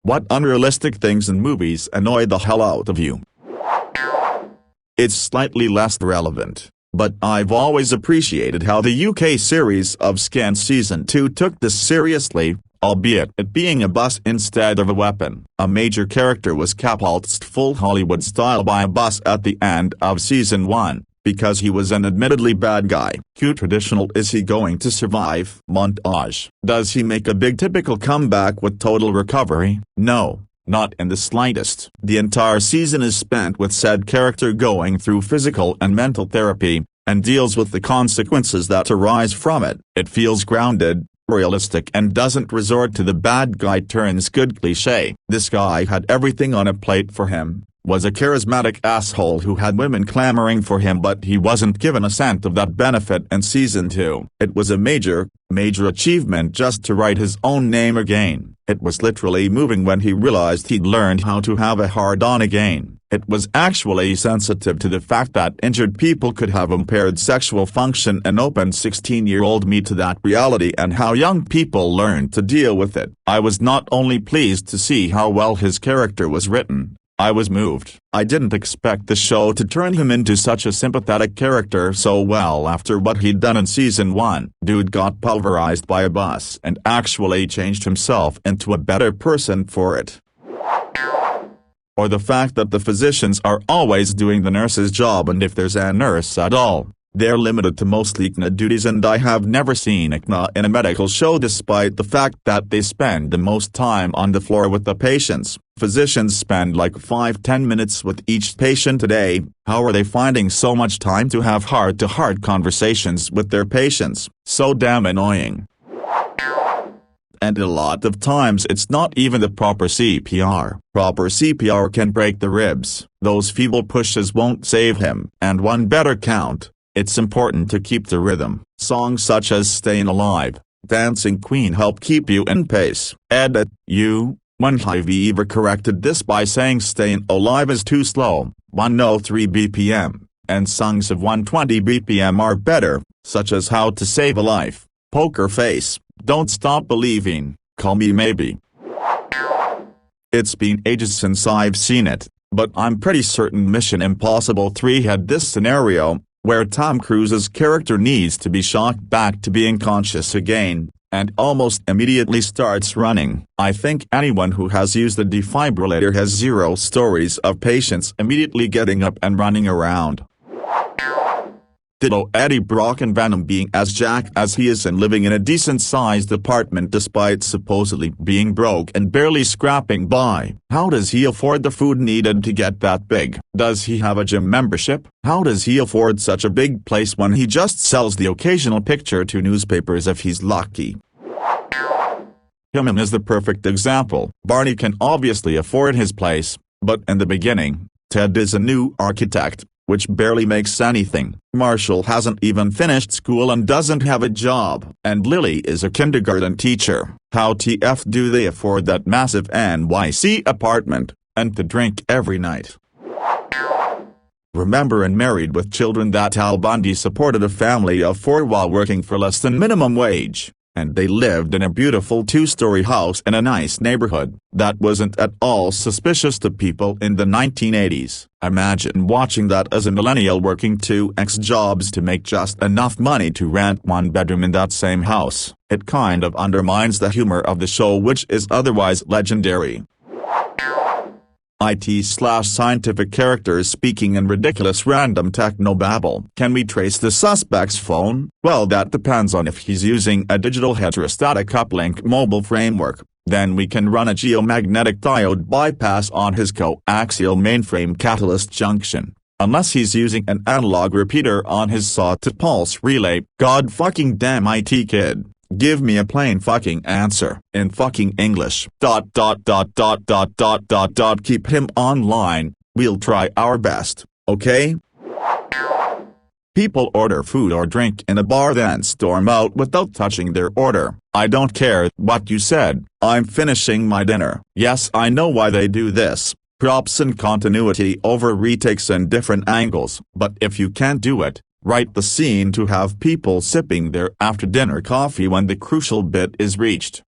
What unrealistic things in movies annoy the hell out of you? It's slightly less relevant, but I've always appreciated how the UK series of Scan Season 2 took this seriously, albeit it being a bus instead of a weapon. A major character was catapulted full Hollywood style by a bus at the end of Season 1. Because he was an admittedly bad guy. Cue traditional "is he going to survive" montage. Does he make a big typical comeback with total recovery? No, not in the slightest. The entire season is spent with said character going through physical and mental therapy, and deals with the consequences that arise from it. It feels grounded, realistic, and doesn't resort to the bad guy turns good cliché. This guy had everything on a plate for him. Was a charismatic asshole who had women clamoring for him, but he wasn't given a cent of that benefit in Season 2. It was a major achievement just to write his own name again. It was literally moving when he realized he'd learned how to have a hard-on again. It was actually sensitive to the fact that injured people could have impaired sexual function and opened 16-year-old me to that reality and how young people learned to deal with it. I was not only pleased to see how well his character was written, I was moved. I didn't expect the show to turn him into such a sympathetic character so well after what he'd done in Season 1. Dude got pulverized by a bus and actually changed himself into a better person for it. Or the fact that the physicians are always doing the nurse's job, and if there's a nurse at all, they're limited to mostly ICNA duties, and I have never seen ICNA in a medical show despite the fact that they spend the most time on the floor with the patients. Physicians spend like 5-10 minutes with each patient a day. How are they finding so much time to have heart-to-heart conversations with their patients? So damn annoying. And a lot of times it's not even the proper CPR. Proper CPR can break the ribs. Those feeble pushes won't save him. And one better count. It's important to keep the rhythm. Songs such as Stayin' Alive, Dancing Queen help keep you in pace. Edit, one have ever corrected this by saying Stayin' Alive is too slow, 103 BPM, and songs of 120 BPM are better, such as How to Save a Life, Poker Face, Don't Stop Believing, Call Me Maybe. It's been ages since I've seen it, but I'm pretty certain Mission Impossible 3 had this scenario, where Tom Cruise's character needs to be shocked back to being conscious again, and almost immediately starts running. I think anyone who has used a defibrillator has zero stories of patients immediately getting up and running around. Ditto Eddie Brock and Venom being as jacked as he is and living in a decent-sized apartment despite supposedly being broke and barely scraping by. How does he afford the food needed to get that big? Does he have a gym membership? How does he afford such a big place when he just sells the occasional picture to newspapers if he's lucky? Him is the perfect example. Barney can obviously afford his place, but in the beginning, Ted is a new architect, which barely makes anything. Marshall hasn't even finished school and doesn't have a job. And Lily is a kindergarten teacher. How TF do they afford that massive NYC apartment, and to drink every night? Remember in Married with Children that Al Bundy supported a family of 4 while working for less than minimum wage, and they lived in a beautiful 2-story house in a nice neighborhood. That wasn't at all suspicious to people in the 1980s. Imagine watching that as a millennial working 2x jobs to make just enough money to rent 1 bedroom in that same house. It kind of undermines the humor of the show, which is otherwise legendary. IT/scientific characters speaking in ridiculous random technobabble. Can we trace the suspect's phone? Well, that depends on if he's using a digital heterostatic uplink mobile framework. Then we can run a geomagnetic diode bypass on his coaxial mainframe catalyst junction. Unless he's using an analog repeater on his saw-to-pulse relay. God fucking damn IT kid. Give me a plain fucking answer in fucking English. Keep him online, we'll try our best, okay? People order food or drink in a bar then storm out without touching their order. I don't care what you said, I'm finishing my dinner. Yes, I know why they do this. Props and continuity over retakes and different angles. But if you can't do it, write the scene to have people sipping their after-dinner coffee when the crucial bit is reached.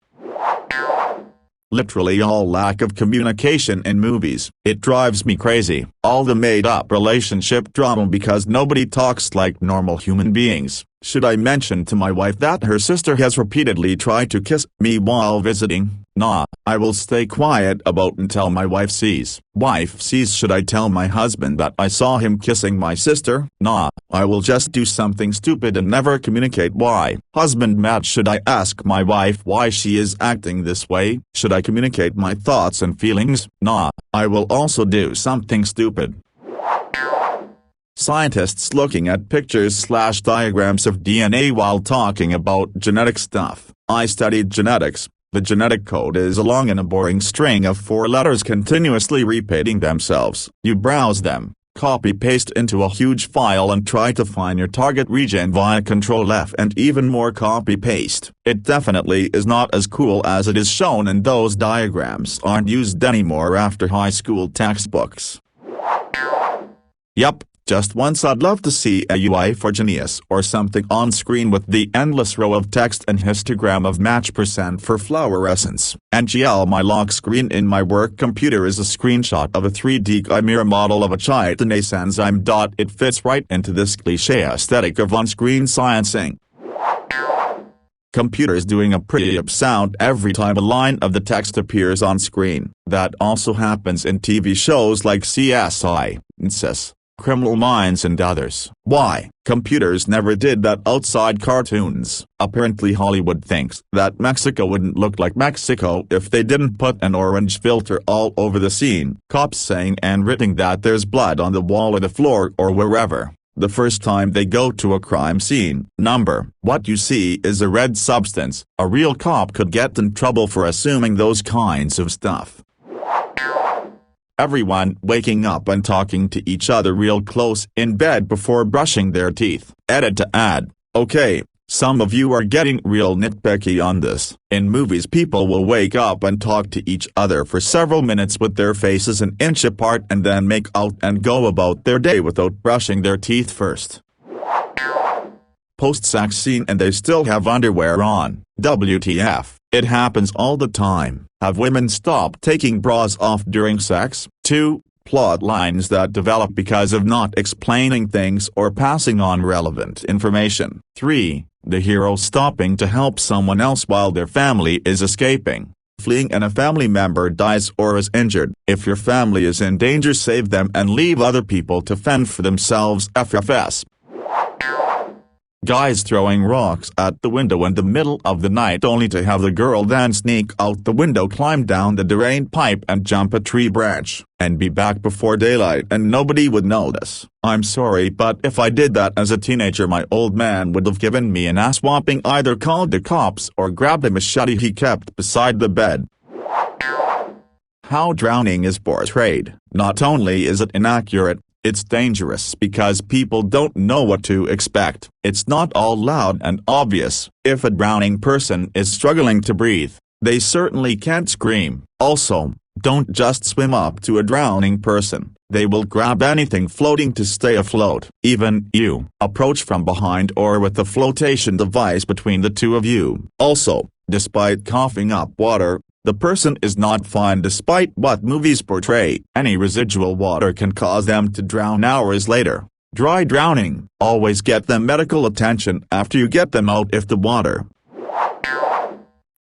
literally all lack of communication in movies. It drives me crazy, all the made-up relationship drama because nobody talks like normal human beings. Should I mention to my wife that her sister has repeatedly tried to kiss me while visiting? Nah, I will stay quiet about until my wife sees. Wife sees. Should I tell my husband that I saw him kissing my sister? Nah, I will just do something stupid and never communicate why. Husband mad. Should I ask my wife why she is acting this way? Should I communicate my thoughts and feelings? Nah, I will also do something stupid. Scientists looking at pictures/diagrams of DNA while talking about genetic stuff. I studied genetics. The genetic code is a long and a boring string of 4 letters continuously repeating themselves. You browse them, copy-paste into a huge file and try to find your target region via Ctrl+F and even more copy-paste. It definitely is not as cool as it is shown, and those diagrams aren't used anymore after high school textbooks. Yup. Just once I'd love to see a UI for Genius or something on screen with the endless row of text and histogram of match % for fluorescence. NGL. My lock screen in my work computer is a screenshot of a 3D chimera model of a chitinase enzyme. It fits right into this cliché aesthetic of on-screen sciencing. Computers doing a pretty up sound every time a line of the text appears on screen. That also happens in TV shows like CSI, NCIS, Criminal Minds and others. Why? Computers never did that outside cartoons. Apparently Hollywood thinks that Mexico wouldn't look like Mexico if they didn't put an orange filter all over the scene. Cops saying and writing that there's blood on the wall or the floor or wherever the first time they go to a crime scene. Number. What you see is a red substance. A real cop could get in trouble for assuming those kinds of stuff. Everyone waking up and talking to each other real close in bed before brushing their teeth. Edit to add. Okay, some of you are getting real nitpicky on this. In movies people will wake up and talk to each other for several minutes with their faces an inch apart and then make out and go about their day without brushing their teeth first. Post-sex scene and they still have underwear on. WTF. It happens all the time. Have women stopped taking bras off during sex? 2. Plot lines that develop because of not explaining things or passing on relevant information. 3. The hero stopping to help someone else while their family is escaping, fleeing, and a family member dies or is injured. If your family is in danger, save them and leave other people to fend for themselves. FFS. Guys throwing rocks at the window in the middle of the night only to have the girl then sneak out the window, climb down the drain pipe and jump a tree branch, and be back before daylight and nobody would notice. I'm sorry, but if I did that as a teenager my old man would have given me an ass whopping, either called the cops or grabbed a machete he kept beside the bed. How drowning is portrayed. Not only is it inaccurate, it's dangerous because people don't know what to expect. It's not all loud and obvious. If a drowning person is struggling to breathe, they certainly can't scream. Also, don't just swim up to a drowning person. They will grab anything floating to stay afloat. Even you. Approach from behind or with a flotation device between the two of you. Also, despite coughing up water, the person is not fine despite what movies portray. Any residual water can cause them to drown hours later. Dry drowning. Always get them medical attention after you get them out if the water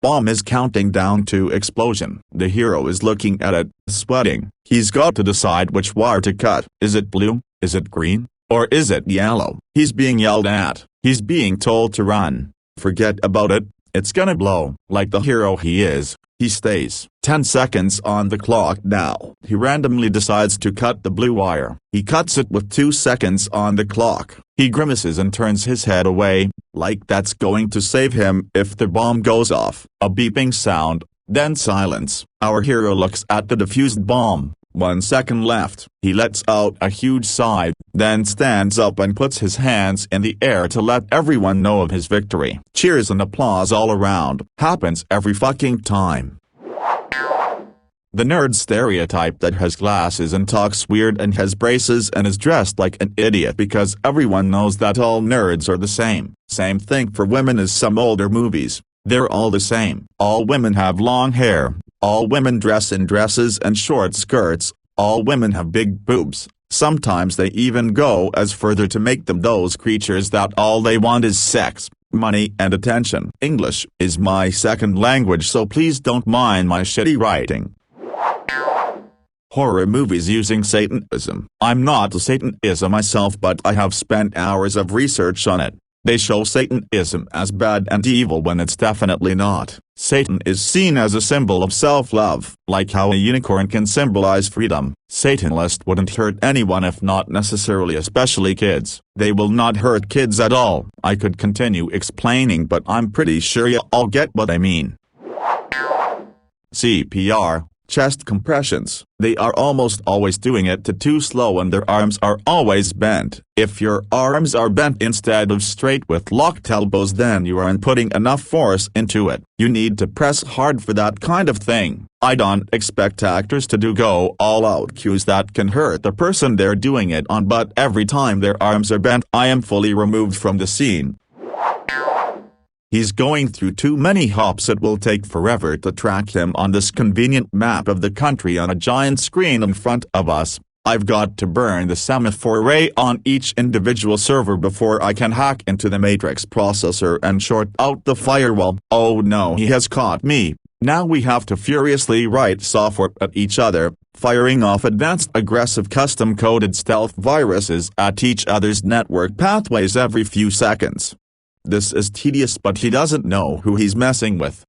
bomb is counting down to explosion. The hero is looking at it, sweating. He's got to decide which wire to cut. Is it blue? Is it green? Or is it yellow? He's being yelled at. He's being told to run. Forget about it. It's gonna blow. Like the hero he is, he stays. 10 seconds on the clock now. He randomly decides to cut the blue wire. He cuts it with 2 seconds on the clock. He grimaces and turns his head away, like that's going to save him if the bomb goes off. A beeping sound, then silence. Our hero looks at the defused bomb. 1 second left. He lets out a huge sigh, then stands up and puts his hands in the air to let everyone know of his victory. Cheers and applause all around. Happens every fucking time. The nerd stereotype that has glasses and talks weird and has braces and is dressed like an idiot because everyone knows that all nerds are the same. Same thing for women as some older movies. They're all the same. All women have long hair. All women dress in dresses and short skirts, all women have big boobs. Sometimes they even go as further to make them those creatures that all they want is sex, money and attention. English is my second language, so please don't mind my shitty writing. Horror movies using Satanism. I'm not a Satanist myself, but I have spent hours of research on it. They show Satanism as bad and evil when it's definitely not. Satan is seen as a symbol of self-love, like how a unicorn can symbolize freedom. Satanists wouldn't hurt anyone, if not necessarily especially kids. They will not hurt kids at all. I could continue explaining, but I'm pretty sure you all get what I mean. CPR. Chest compressions. They are almost always doing it too slow and their arms are always bent. If your arms are bent instead of straight with locked elbows, then you aren't putting enough force into it. You need to press hard for that kind of thing. I don't expect actors to do go all out cues that can hurt the person they're doing it on, but every time their arms are bent, I am fully removed from the scene. He's going through too many hops. It will take forever to track him on this convenient map of the country on a giant screen in front of us. I've got to burn the semaphore ray on each individual server before I can hack into the matrix processor and short out the firewall. Oh no, he has caught me. Now we have to furiously write software at each other, firing off advanced aggressive custom-coded stealth viruses at each other's network pathways every few seconds. This is tedious, but he doesn't know who he's messing with.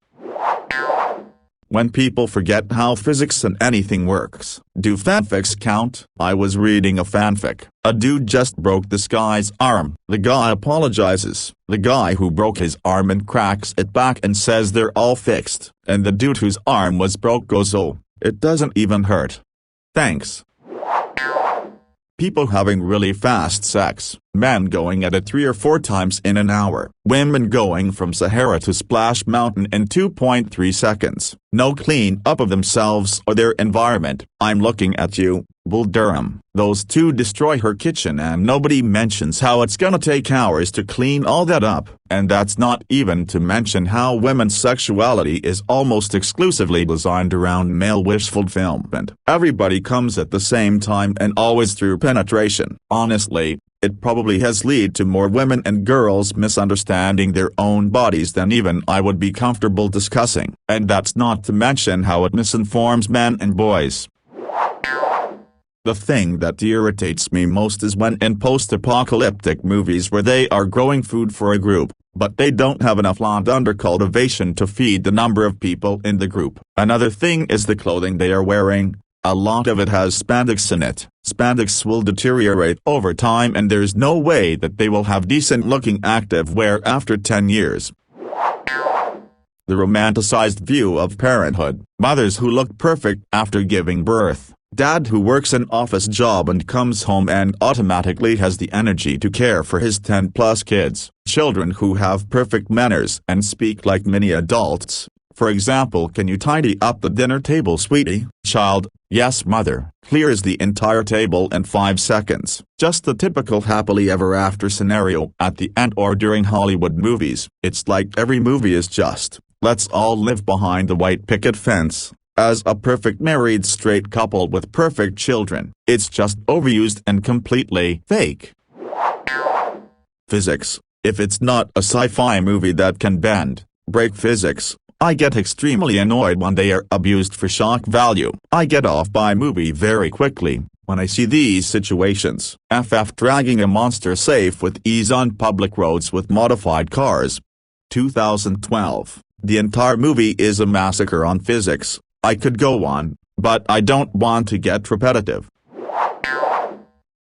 When people forget how physics and anything works. Do fanfics count? I was reading a fanfic. A dude just broke this guy's arm. The guy apologizes. The guy who broke his arm and cracks it back and says they're all fixed. And the dude whose arm was broke goes, "Oh, it doesn't even hurt. Thanks." People having really fast sex. Men going at it 3 or 4 times in an hour. Women going from Sahara to Splash Mountain in 2.3 seconds. No clean up of themselves or their environment. I'm looking at you, Bull Durham. Those two destroy her kitchen and nobody mentions how it's gonna take hours to clean all that up. And that's not even to mention how women's sexuality is almost exclusively designed around male wish fulfillment. Everybody comes at the same time and always through penetration. Honestly, it probably has led to more women and girls misunderstanding their own bodies than even I would be comfortable discussing. And that's not to mention how it misinforms men and boys. The thing that irritates me most is when in post-apocalyptic movies where they are growing food for a group, but they don't have enough land under cultivation to feed the number of people in the group. Another thing is the clothing they are wearing. A lot of it has spandex in it. Spandex will deteriorate over time and there's no way that they will have decent-looking active wear after 10 years. The romanticized view of parenthood. Mothers who look perfect after giving birth. Dad who works an office job and comes home and automatically has the energy to care for his 10+ kids. Children who have perfect manners and speak like mini adults. For example, "Can you tidy up the dinner table, sweetie?" Child, "Yes, mother," clears the entire table in 5 seconds. Just the typical happily ever after scenario at the end or during Hollywood movies. It's like every movie is just, let's all live behind the white picket fence, as a perfect married straight couple with perfect children. It's just overused and completely fake. Physics. If it's not a sci-fi movie that can bend, break physics, I get extremely annoyed when they are abused for shock value. I get off by movie very quickly when I see these situations. Dragging a monster safe with ease on public roads with modified cars. 2012. The entire movie is a massacre on physics. I could go on, but I don't want to get repetitive.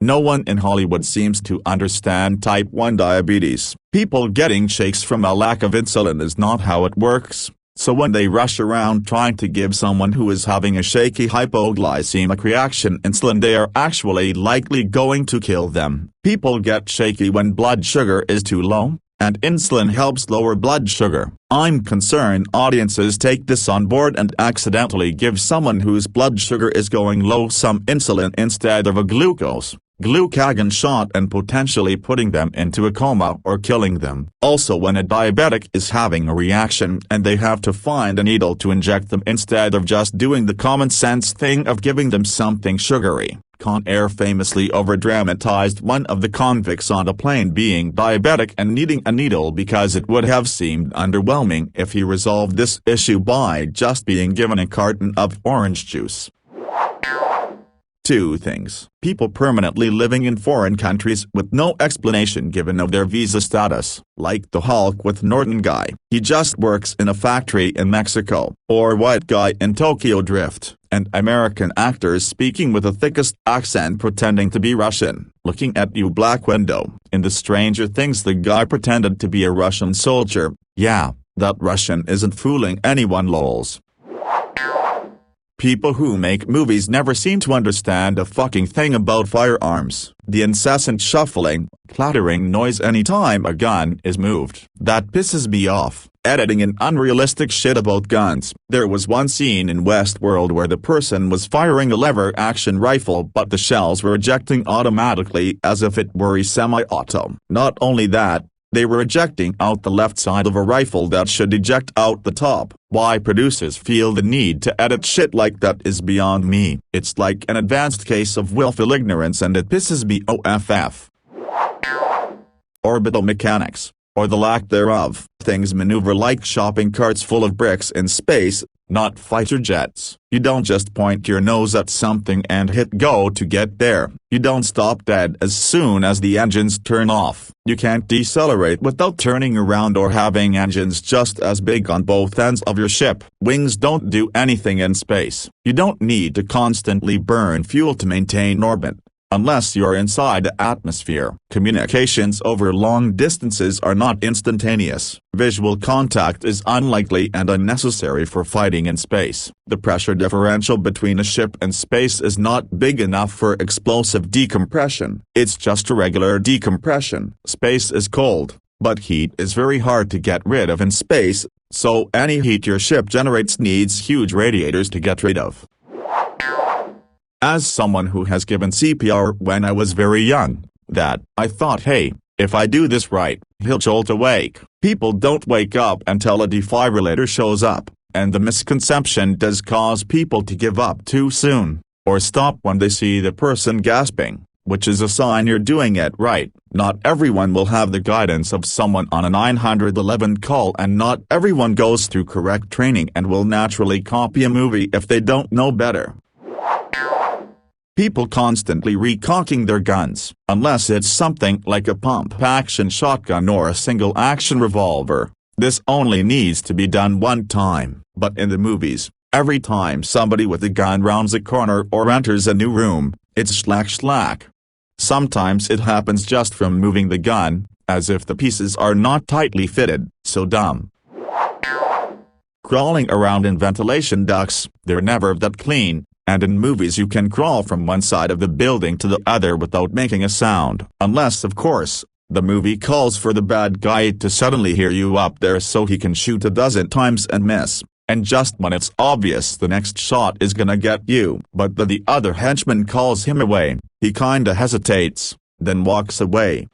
No one in Hollywood seems to understand type 1 diabetes. People getting shakes from a lack of insulin is not how it works. So when they rush around trying to give someone who is having a shaky hypoglycemic reaction insulin, they are actually likely going to kill them. People get shaky when blood sugar is too low, and insulin helps lower blood sugar. I'm concerned audiences take this on board and accidentally give someone whose blood sugar is going low some insulin instead of a glucose. glucagon shot and potentially putting them into a coma or killing them. Also, when a diabetic is having a reaction and they have to find a needle to inject them instead of just doing the common sense thing of giving them something sugary. Con Air famously overdramatized one of the convicts on a plane being diabetic and needing a needle because it would have seemed underwhelming if he resolved this issue by just being given a carton of orange juice. 2 things. People permanently living in foreign countries with no explanation given of their visa status, like the Hulk with Norton guy, he just works in a factory in Mexico, or white guy in Tokyo Drift, and American actors speaking with the thickest accent pretending to be Russian, looking at you black window. In the Stranger Things the guy pretended to be a Russian soldier. Yeah, that Russian isn't fooling anyone lols. People who make movies never seem to understand a fucking thing about firearms. The incessant shuffling, clattering noise anytime a gun is moved. That pisses me off. Editing and unrealistic shit about guns. There was one scene in Westworld where the person was firing a lever-action rifle but the shells were ejecting automatically as if it were a semi-auto. Not only that, they were ejecting out the left side of a rifle that should eject out the top. Why producers feel the need to edit shit like that is beyond me. It's like an advanced case of willful ignorance and it pisses me off. Orbital mechanics, or the lack thereof. Things maneuver like shopping carts full of bricks in space, not fighter jets. You don't just point your nose at something and hit go to get there. You don't stop dead as soon as the engines turn off. You can't decelerate without turning around or having engines just as big on both ends of your ship. Wings don't do anything in space. You don't need to constantly burn fuel to maintain orbit, unless you're inside the atmosphere. Communications over long distances are not instantaneous. Visual contact is unlikely and unnecessary for fighting in space. The pressure differential between a ship and space is not big enough for explosive decompression. It's just a regular decompression. Space is cold, but heat is very hard to get rid of in space, so any heat your ship generates needs huge radiators to get rid of. As someone who has given CPR when I was very young, I thought, hey, if I do this right, he'll jolt awake. People don't wake up until a defibrillator shows up, and the misconception does cause people to give up too soon, or stop when they see the person gasping, which is a sign you're doing it right. Not everyone will have the guidance of someone on a 911 call, and not everyone goes through correct training and will naturally copy a movie if they don't know better. People constantly recocking their guns, unless it's something like a pump-action shotgun or a single-action revolver. This only needs to be done one time, but in the movies, every time somebody with a gun rounds a corner or enters a new room, it's slack. Sometimes it happens just from moving the gun, as if the pieces are not tightly fitted. So dumb. Crawling around in ventilation ducts, they're never that clean. And in movies you can crawl from one side of the building to the other without making a sound. Unless of course, the movie calls for the bad guy to suddenly hear you up there so he can shoot a dozen times and miss. And just when it's obvious the next shot is gonna get you, but the other henchman calls him away, he kinda hesitates, then walks away.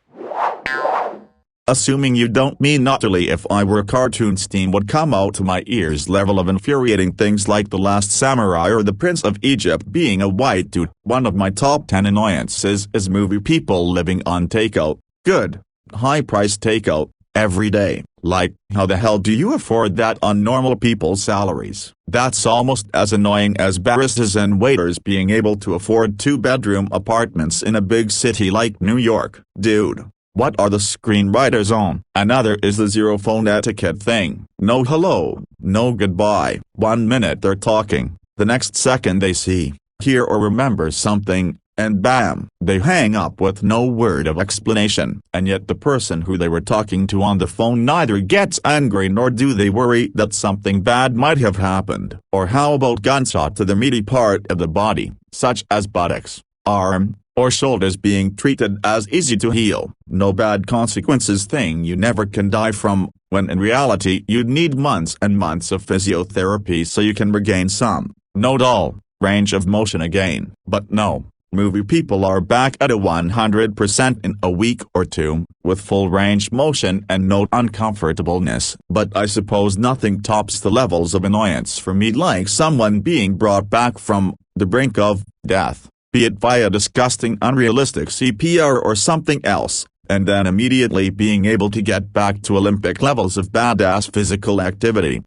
Assuming you don't mean naturally, if I were a cartoon, steam would come out to my ears level of infuriating things like The Last Samurai or The Prince of Egypt being a white dude. One of my top 10 annoyances is movie people living on takeout, good, high-priced takeout, every day. Like, how the hell do you afford that on normal people's salaries? That's almost as annoying as baristas and waiters being able to afford 2-bedroom apartments in a big city like New York. Dude. What are the screenwriters on? Another is the zero phone etiquette thing. No hello, no goodbye. 1 minute they're talking, the next second they see, hear or remember something, and bam, they hang up with no word of explanation. And yet the person who they were talking to on the phone neither gets angry nor do they worry that something bad might have happened. Or how about gunshot to the meaty part of the body, such as buttocks, arm, or shoulders being treated as easy to heal, no bad consequences thing you never can die from, when in reality you'd need months and months of physiotherapy so you can regain some, not all, range of motion again. But no, movie people are back at a 100% in a week or two, with full range motion and no uncomfortableness. But I suppose nothing tops the levels of annoyance for me, like someone being brought back from the brink of death, be it via disgusting unrealistic CPR or something else, and then immediately being able to get back to Olympic levels of badass physical activity.